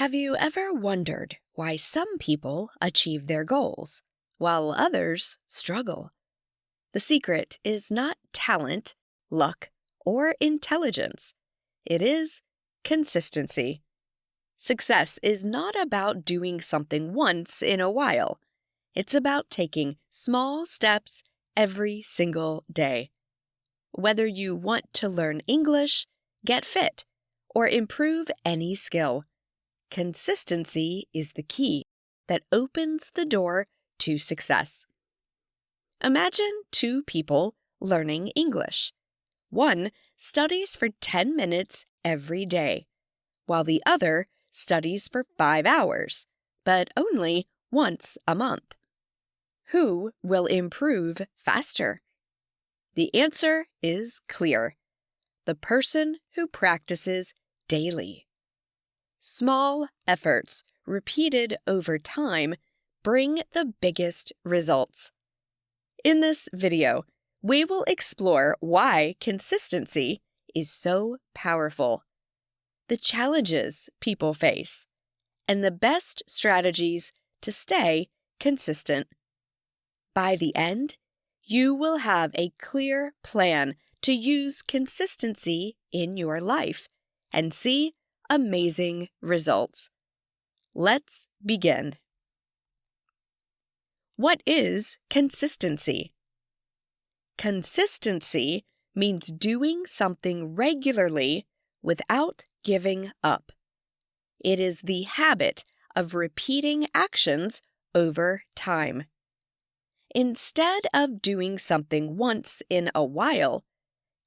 Have you ever wondered why some people achieve their goals, while others struggle? The secret is not talent, luck, or intelligence. It is consistency. Success is not about doing something once in a while. It's about taking small steps every single day. Whether you want to learn English, get fit, or improve any skill, consistency is the key that opens the door to success. Imagine two people learning English. One studies for 10 minutes every day, while the other studies for 5 hours, but only once a month. Who will improve faster? The answer is clear: the person who practices daily. Small efforts repeated over time bring the biggest results. In this video, we will explore why consistency is so powerful, the challenges people face, and the best strategies to stay consistent. By the end, you will have a clear plan to use consistency in your life and see amazing results. Let's begin. What is consistency? Consistency means doing something regularly without giving up. It is the habit of repeating actions over time. Instead of doing something once in a while,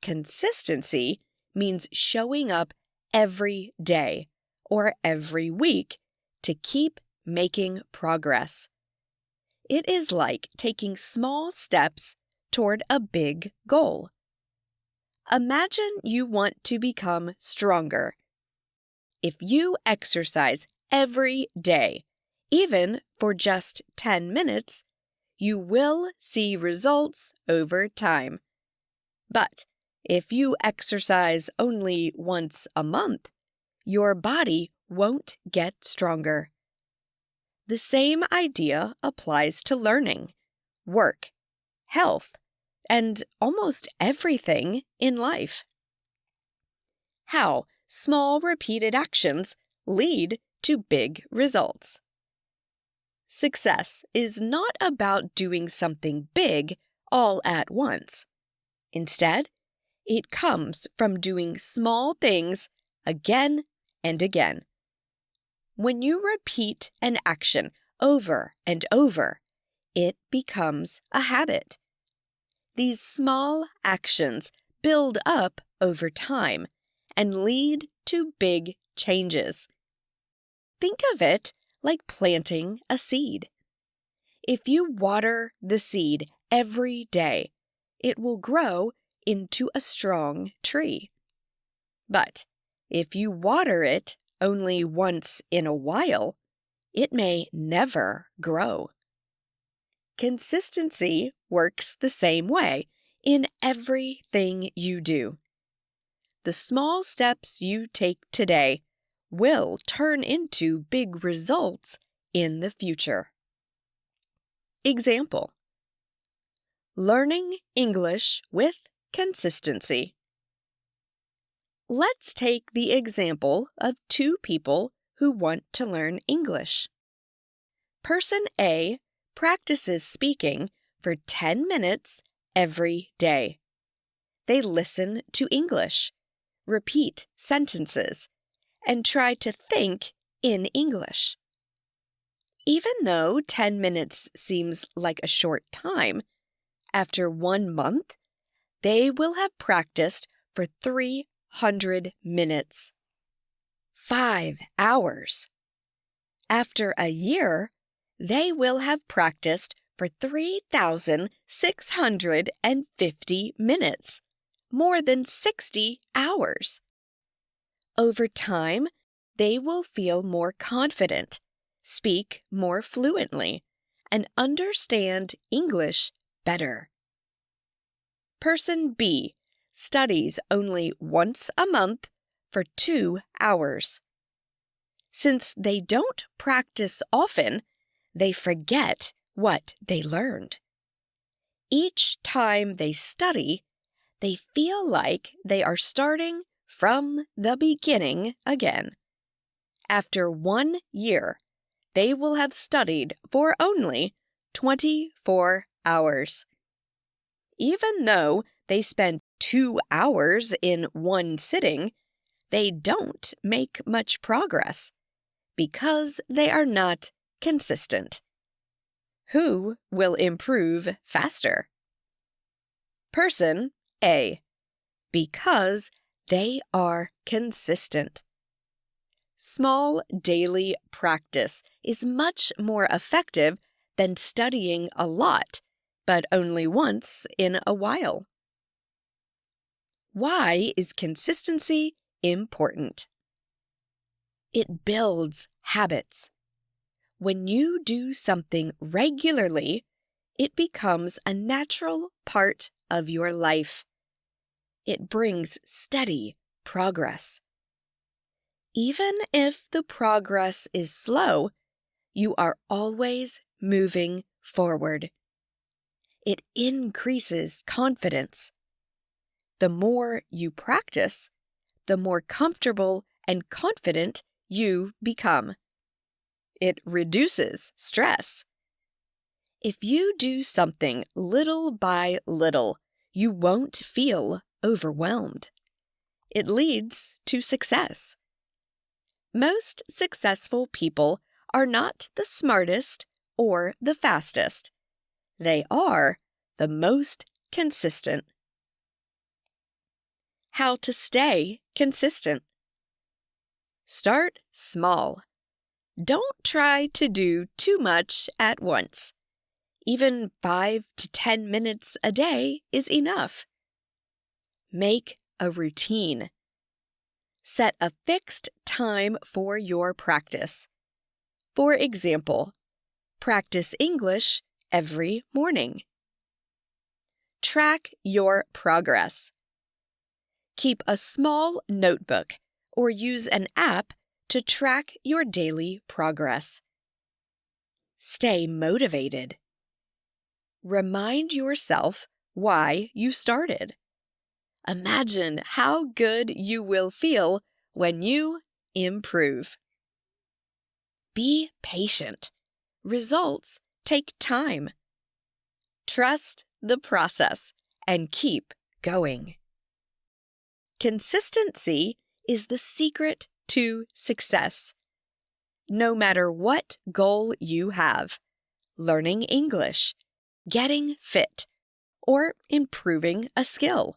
consistency means showing up every day or every week to keep making progress. It is like taking small steps toward a big goal. Imagine you want to become stronger. If you exercise every day, even for just 10 minutes, you will see results over time. But if you exercise only once a month, your body won't get stronger. The same idea applies to learning, work, health, and almost everything in life. How small repeated actions lead to big results. Success is not about doing something big all at once. Instead, it comes from doing small things again and again. When you repeat an action over and over, it becomes a habit. These small actions build up over time and lead to big changes. Think of it like planting a seed. If you water the seed every day, it will grow into a strong tree. But if you water it only once in a while, it may never grow. Consistency works the same way in everything you do. The small steps you take today will turn into big results in the future. Example: learning English with consistency. Let's take the example of two people who want to learn English. Person A practices speaking for 10 minutes every day. They listen to English, repeat sentences, and try to think in English. Even though 10 minutes seems like a short time, after 1 month, they will have practiced for 300 minutes. 5 hours. After a year, they will have practiced for 3,650 minutes, more than 60 hours. Over time, they will feel more confident, speak more fluently, and understand English better. Person B studies only once a month for 2 hours. Since they don't practice often, they forget what they learned. Each time they study, they feel like they are starting from the beginning again. After 1 year, they will have studied for only 24 hours. Even though they spend 2 hours in one sitting, they don't make much progress because they are not consistent. Who will improve faster? Person A, because they are consistent. Small daily practice is much more effective than studying a lot, but only once in a while. Why is consistency important? It builds habits. When you do something regularly, it becomes a natural part of your life. It brings steady progress. Even if the progress is slow, you are always moving forward. It increases confidence. The more you practice, the more comfortable and confident you become. It reduces stress. If you do something little by little, you won't feel overwhelmed. It leads to success. Most successful people are not the smartest or the fastest. They are the most consistent. How to stay consistent. Start small. Don't try to do too much at once. Even 5 to 10 minutes a day is enough. Make a routine. Set a fixed time for your practice. For example, practice English every morning. Track your progress. Keep a small notebook or use an app to track your daily progress. Stay motivated. Remind yourself why you started. Imagine how good you will feel when you improve. Be patient. Results take time. Trust the process and keep going. Consistency is the secret to success. No matter what goal you have, learning English, getting fit, or improving a skill,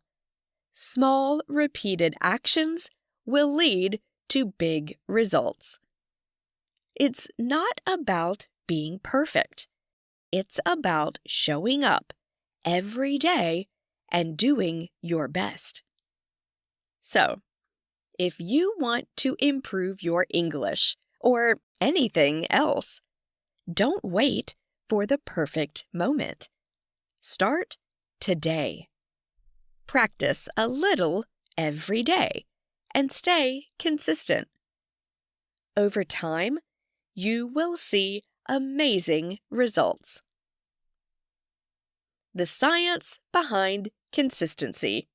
small repeated actions will lead to big results. It's not about being perfect. It's about showing up every day and doing your best. So, if you want to improve your English or anything else, don't wait for the perfect moment. Start today. Practice a little every day and stay consistent. Over time, you will see amazing results. The science behind consistency.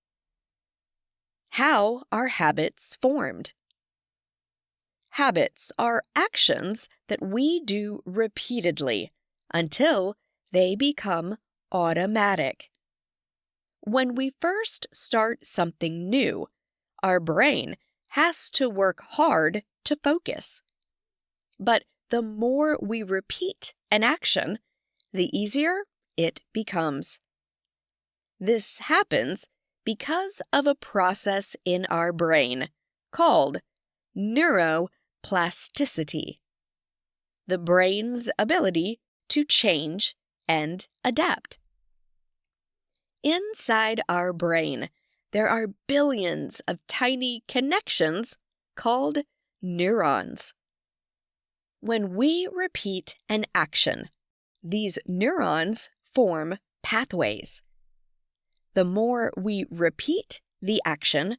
How are habits formed? Habits are actions that we do repeatedly until they become automatic. When we first start something new, our brain has to work hard to focus. But the more we repeat an action, the easier it becomes. This happens because of a process in our brain called neuroplasticity, the brain's ability to change and adapt. Inside our brain, there are billions of tiny connections called neurons. When we repeat an action, these neurons form pathways. The more we repeat the action,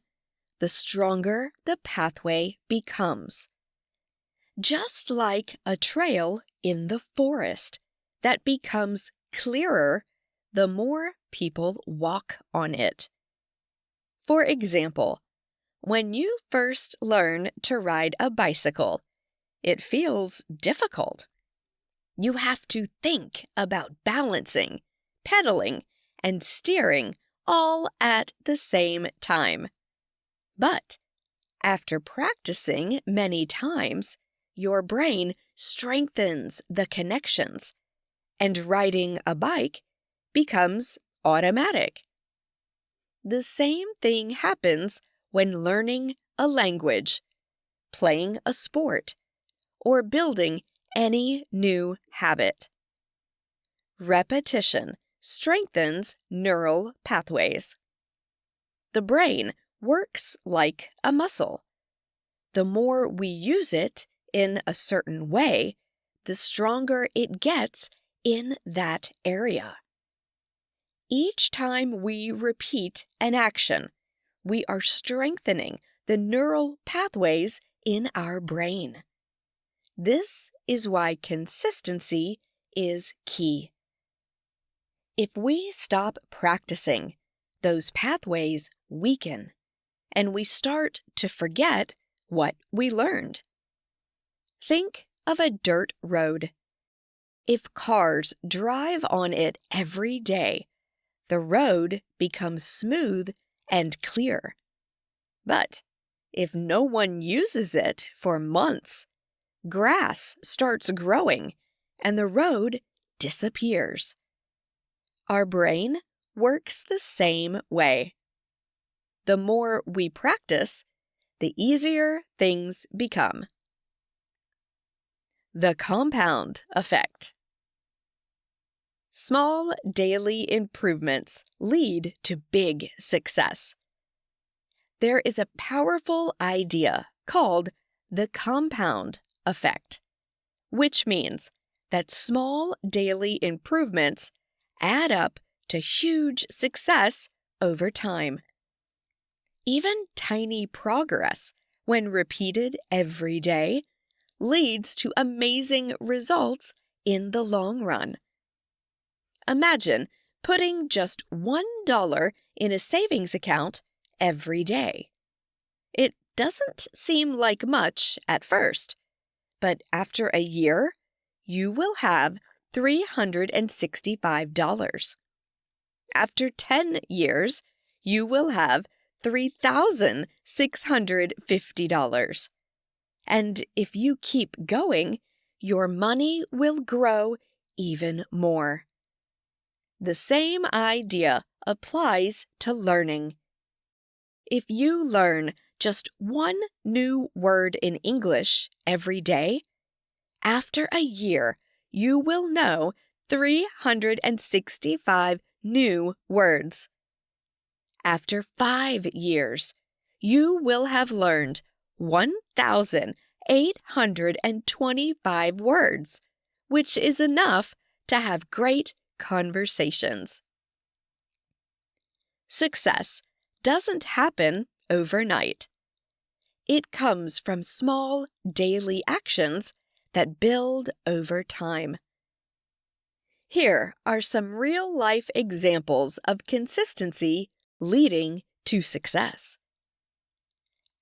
the stronger the pathway becomes. just like a trail in the forest that becomes clearer the more people walk on it. For example, when you first learn to ride a bicycle, it feels difficult. You have to think about balancing, pedaling, and steering all at the same time. But after practicing many times, your brain strengthens the connections, and riding a bike becomes automatic. The same thing happens when learning a language, playing a sport, or building any new habit. Repetition strengthens neural pathways. The brain works like a muscle. The more we use it in a certain way, the stronger it gets in that area. Each time we repeat an action, we are strengthening the neural pathways in our brain. This is why consistency is key. If we stop practicing, those pathways weaken, and we start to forget what we learned. Think of a dirt road. If cars drive on it every day, the road becomes smooth and clear. But if no one uses it for months, grass starts growing and the road disappears. Our brain works the same way. The more we practice, the easier things become. The compound effect. Small daily improvements lead to big success. There is a powerful idea called the compound effect, which means that small daily improvements add up to huge success over time. Even tiny progress, when repeated every day, leads to amazing results in the long run. Imagine putting just $1 in a savings account every day. It doesn't seem like much at first, but after a year, you will have $365. After 10 years, you will have $3,650. And if you keep going, your money will grow even more. The same idea applies to learning. If you learn just one new word in English every day, after a year, you will know 365 new words. After 5 years, you will have learned 1,825 words, which is enough to have great conversations. Success doesn't happen overnight. It comes from small daily actions that build over time. Here are some real-life examples of consistency leading to success.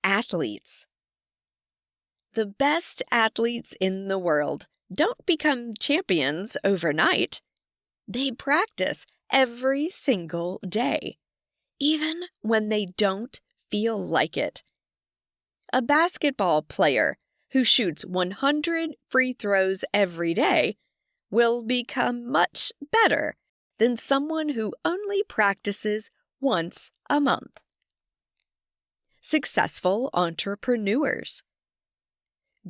Athletes. The best athletes in the world don't become champions overnight. They practice every single day, even when they don't feel like it. A basketball player who shoots 100 free throws every day will become much better than someone who only practices once a month. Successful entrepreneurs.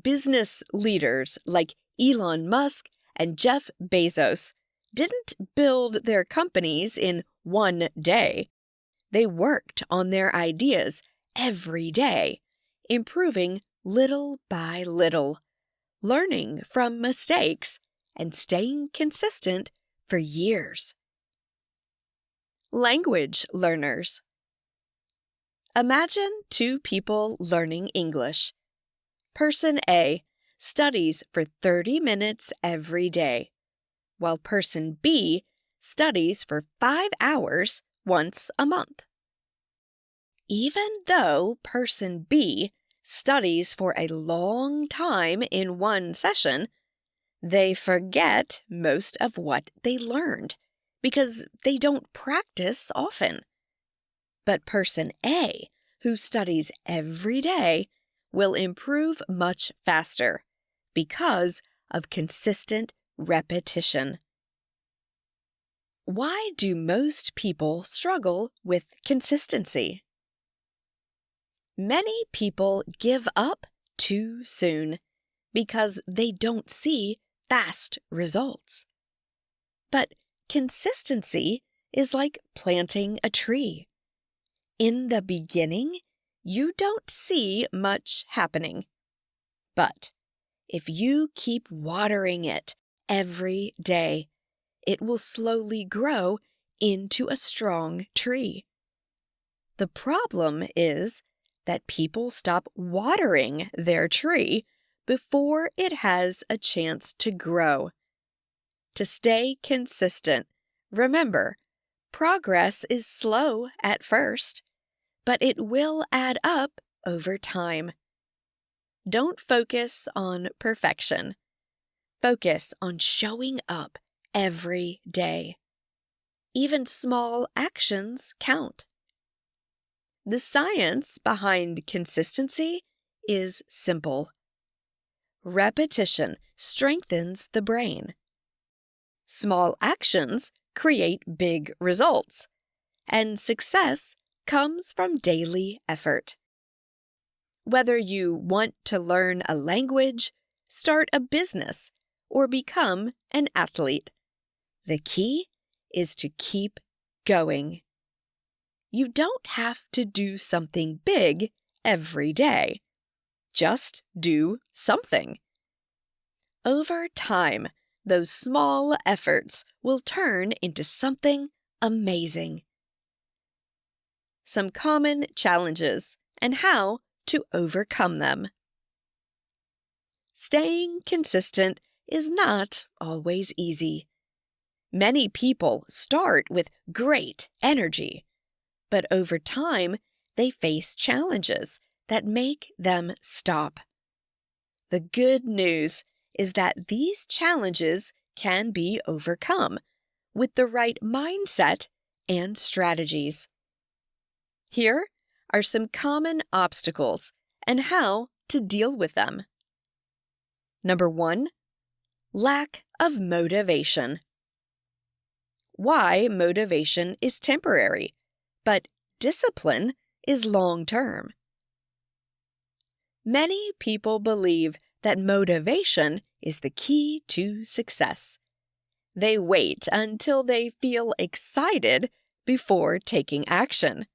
Business leaders like Elon Musk and Jeff Bezos didn't build their companies in one day. They worked on their ideas every day, improving little by little, learning from mistakes, and staying consistent for years. Language learners. Imagine two people learning English. Person A studies for 30 minutes every day, while person B studies for 5 hours once a month. Even though person B studies for a long time in one session, they forget most of what they learned because they don't practice often. But person A, who studies every day, will improve much faster because of consistent repetition. Why do most people struggle with consistency? Many people give up too soon because they don't see fast results. But consistency is like planting a tree. In the beginning, you don't see much happening. But if you keep watering it every day, it will slowly grow into a strong tree. The problem is that people stop watering their tree before it has a chance to grow. To stay consistent, remember, progress is slow at first, but it will add up over time. Don't focus on perfection. Focus on showing up every day. Even small actions count. The science behind consistency is simple. Repetition strengthens the brain. Small actions create big results, and success comes from daily effort. Whether you want to learn a language, start a business, or become an athlete, the key is to keep going. You don't have to do something big every day. Just do something. Over time, those small efforts will turn into something amazing. Some common challenges and how to overcome them. Staying consistent is not always easy. Many people start with great energy, but over time, they face challenges that make them stop. The good news is that these challenges can be overcome with the right mindset and strategies. Here are some common obstacles and how to deal with them. Number 1, lack of motivation. Why motivation is temporary, but discipline is long-term. Many people believe that motivation is the key to success. They wait until they feel excited before taking action.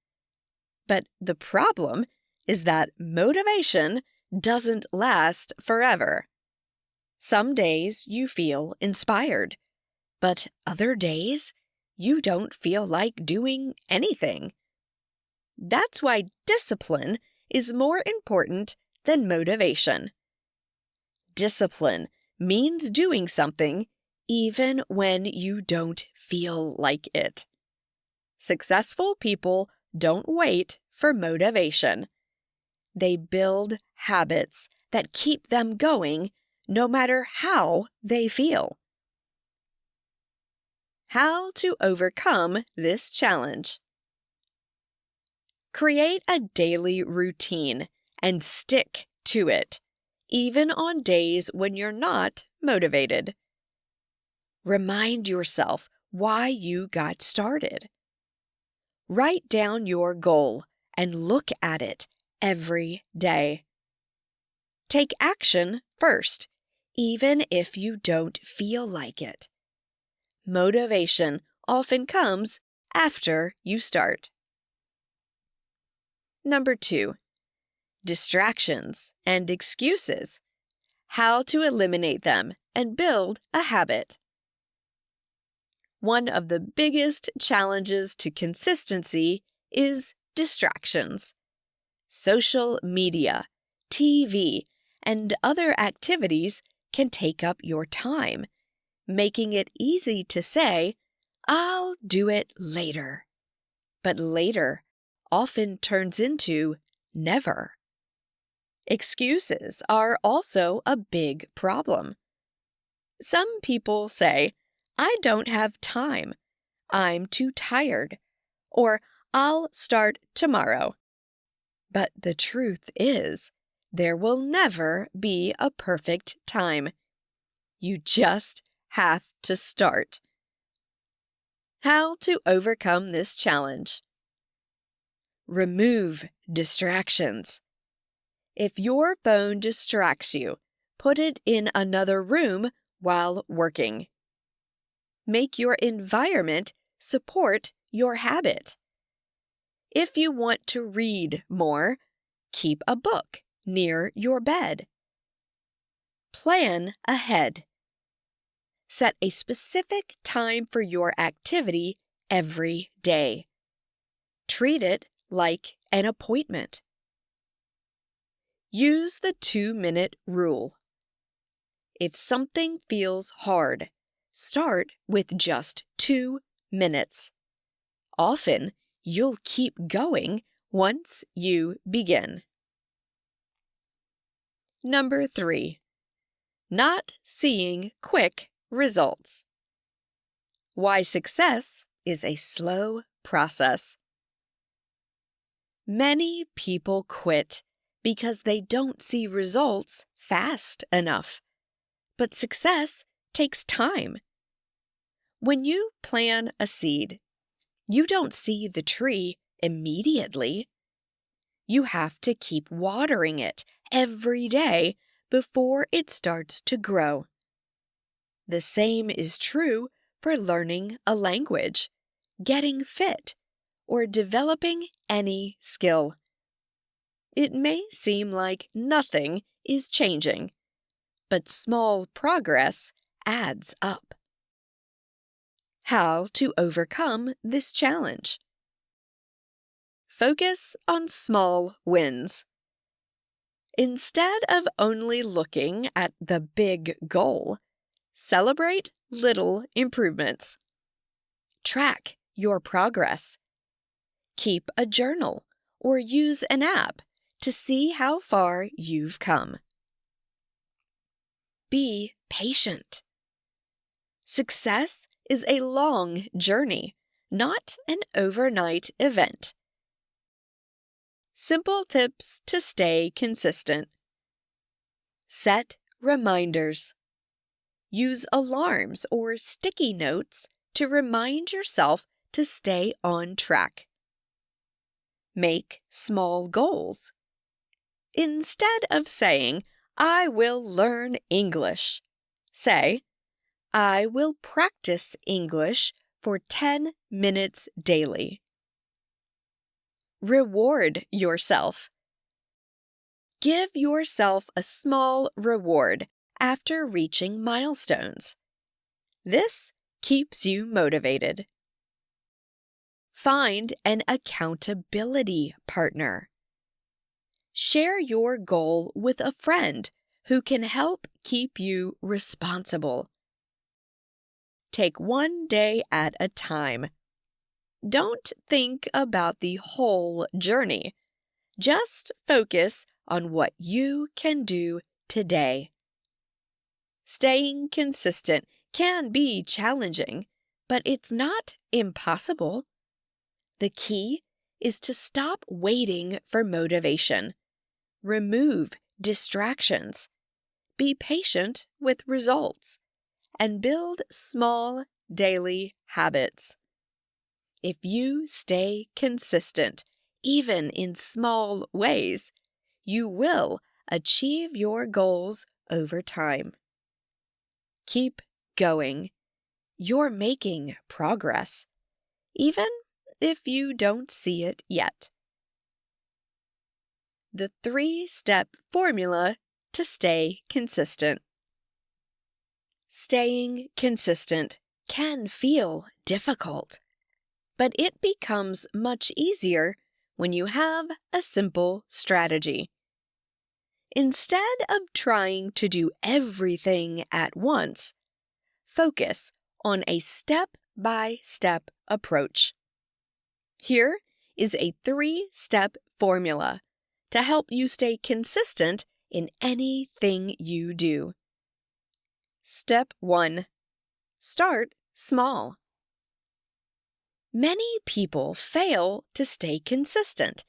But the problem is that motivation doesn't last forever. Some days you feel inspired, but other days you don't feel like doing anything. That's why discipline is more important than motivation. Discipline means doing something even when you don't feel like it. Successful people don't wait for motivation. They build habits that keep them going no matter how they feel. How to overcome this challenge. Create a daily routine and stick to it, even on days when you're not motivated. Remind yourself why you got started. Write down your goal and look at it every day. Take action first, even if you don't feel like it. Motivation often comes after you start. Number 2, distractions and excuses. How to eliminate them and build a habit. One of the biggest challenges to consistency is distractions. Social media, TV, and other activities can take up your time, making it easy to say, "I'll do it later." But later often turns into never. Excuses are also a big problem. Some people say, "I don't have time," "I'm too tired," or "I'll start tomorrow." But the truth is, there will never be a perfect time. You just have to start. How to overcome this challenge? Remove distractions. If your phone distracts you, put it in another room while working. Make your environment support your habit. If you want to read more, keep a book near your bed. Plan ahead. Set a specific time for your activity every day. Treat it like an appointment. Use the 2-minute rule. If something feels hard, start with just 2 minutes. Often, you'll keep going once you begin. Number 3. Not seeing quick results. Why success is a slow process. Many people quit because they don't see results fast enough. But success takes time. When you plant a seed, you don't see the tree immediately. You have to keep watering it every day before it starts to grow. The same is true for learning a language, getting fit, or developing any skill. It may seem like nothing is changing, but small progress adds up. How to overcome this challenge? Focus on small wins. Instead of only looking at the big goal, celebrate little improvements. Track your progress. Keep a journal or use an app to see how far you've come. Be patient. Success is a long journey, not an overnight event. Simple tips to stay consistent. Set reminders. Use alarms or sticky notes to remind yourself to stay on track. Make small goals. Instead of saying, "I will learn English," say, "I will practice English for 10 minutes daily." Reward yourself. Give yourself a small reward after reaching milestones. This keeps you motivated. Find an accountability partner. Share your goal with a friend who can help keep you responsible. Take one day at a time. Don't think about the whole journey. Just focus on what you can do today. Staying consistent can be challenging, but it's not impossible. The key is to stop waiting for motivation. Remove distractions. Be patient with results, and build small daily habits. If you stay consistent, even in small ways, you will achieve your goals over time. Keep going. You're making progress, even if you don't see it yet. The 3-step formula to stay consistent. Staying consistent can feel difficult, but it becomes much easier when you have a simple strategy. Instead of trying to do everything at once, focus on a step-by-step approach. Here is a 3-step formula to help you stay consistent in anything you do. Step 1. Start small. Many people fail to stay consistent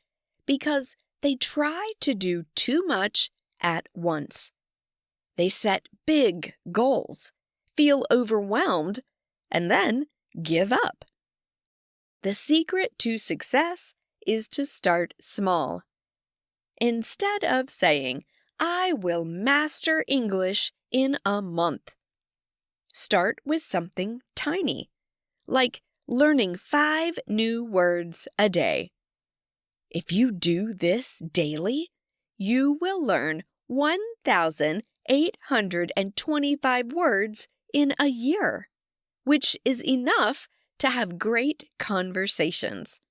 because they try to do too much at once. They set big goals, feel overwhelmed, and then give up. The secret to success is to start small. Instead of saying, "I will master English in a month," start with something tiny, like learning 5 new words a day. If you do this daily, you will learn 1,825 words in a year, which is enough to have great conversations.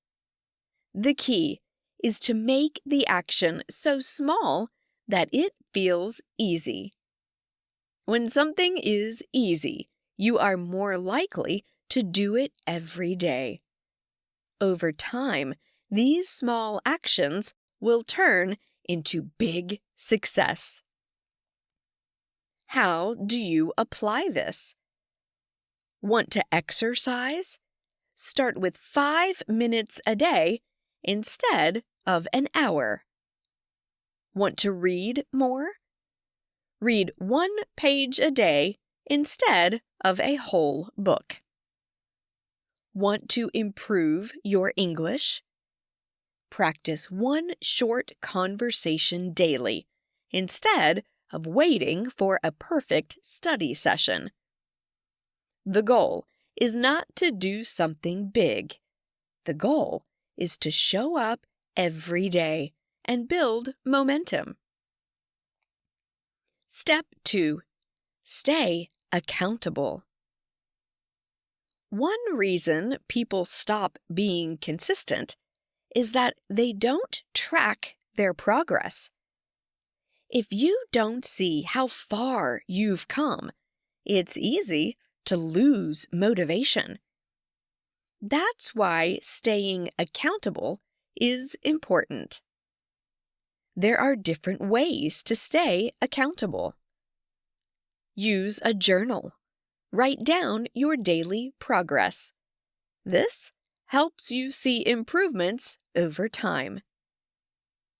The key is to make the action so small that it feels easy. When something is easy, you are more likely to do it every day. Over time, these small actions will turn into big success. How do you apply this? Want to exercise? Start with 5 minutes a day instead of an hour. Want to read more? Read 1 page a day instead of a whole book. Want to improve your English? Practice 1 short conversation daily instead of waiting for a perfect study session. The goal is not to do something big. The goal is to show up every day and build momentum. Step 2. Stay accountable. One reason people stop being consistent is that they don't track their progress. If you don't see how far you've come, it's easy to lose motivation. That's why staying accountable is important. There are different ways to stay accountable. Use a journal. Write down your daily progress. This helps you see improvements over time.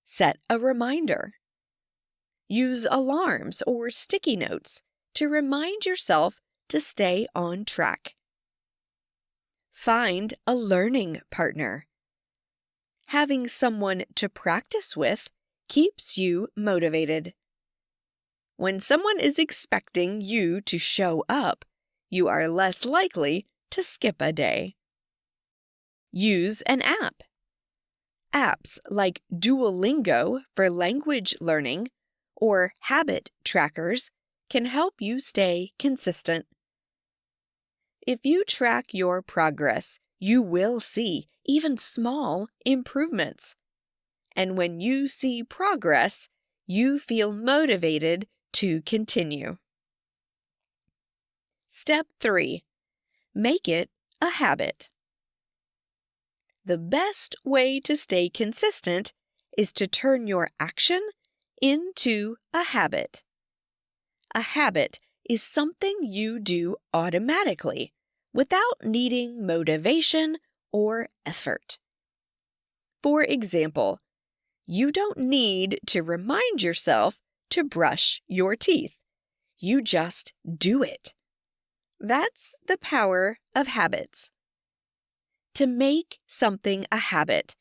Set a reminder. Use alarms or sticky notes to remind yourself to stay on track. Find a learning partner. Having someone to practice with keeps you motivated. When someone is expecting you to show up, you are less likely to skip a day. Use an app. Apps like Duolingo for language learning or habit trackers can help you stay consistent. If you track your progress, you will see even small improvements. And when you see progress, you feel motivated to continue. Step 3. Make it a habit. The best way to stay consistent is to turn your action into a habit. A habit is something you do automatically without needing motivation or effort. For example, you don't need to remind yourself to brush your teeth. You just do it. That's the power of habits. To make something a habit,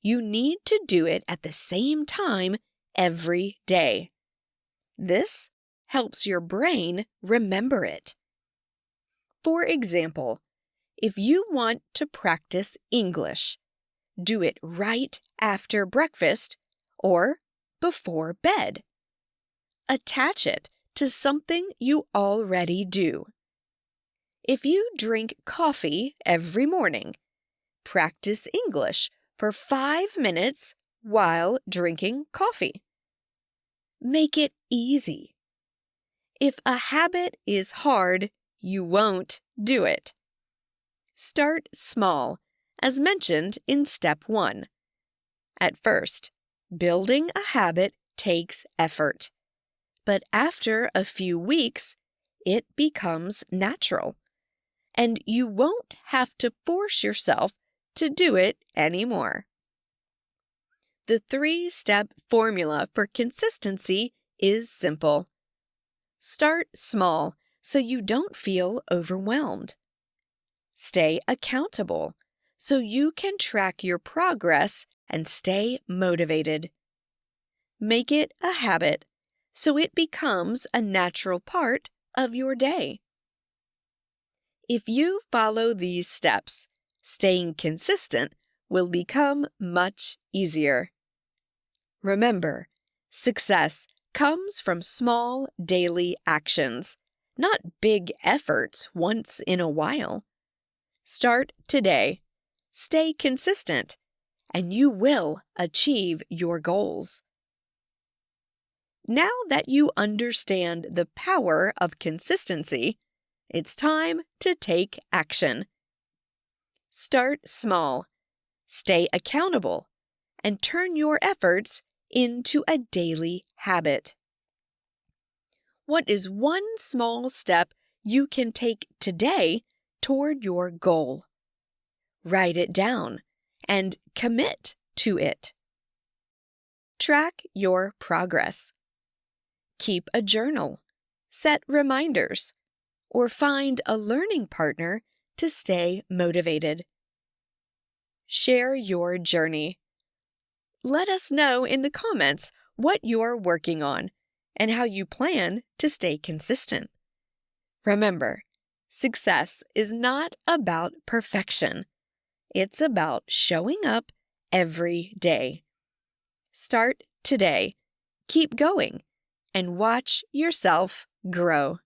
you need to do it at the same time every day. This helps your brain remember it. For example, if you want to practice English, do it right after breakfast or before bed. Attach it to something you already do. If you drink coffee every morning, practice English for 5 minutes while drinking coffee. Make it easy. If a habit is hard, you won't do it. Start small, as mentioned in step 1. At first, building a habit takes effort. But after a few weeks, it becomes natural. And you won't have to force yourself to do it anymore. The 3-step formula for consistency is simple. Start small so you don't feel overwhelmed. Stay accountable so you can track your progress and stay motivated. Make it a habit so it becomes a natural part of your day. If you follow these steps, staying consistent will become much easier. Remember, success comes from small daily actions, not big efforts once in a while. Start today, stay consistent, and you will achieve your goals. Now that you understand the power of consistency, it's time to take action. Start small, stay accountable, and turn your efforts into a daily habit. What is one small step you can take today toward your goal? Write it down and commit to it. Track your progress. Keep a journal, set reminders, or find a learning partner to stay motivated. Share your journey. Let us know in the comments what you're working on and how you plan to stay consistent. Remember, success is not about perfection. It's about showing up every day. Start today, keep going, and watch yourself grow.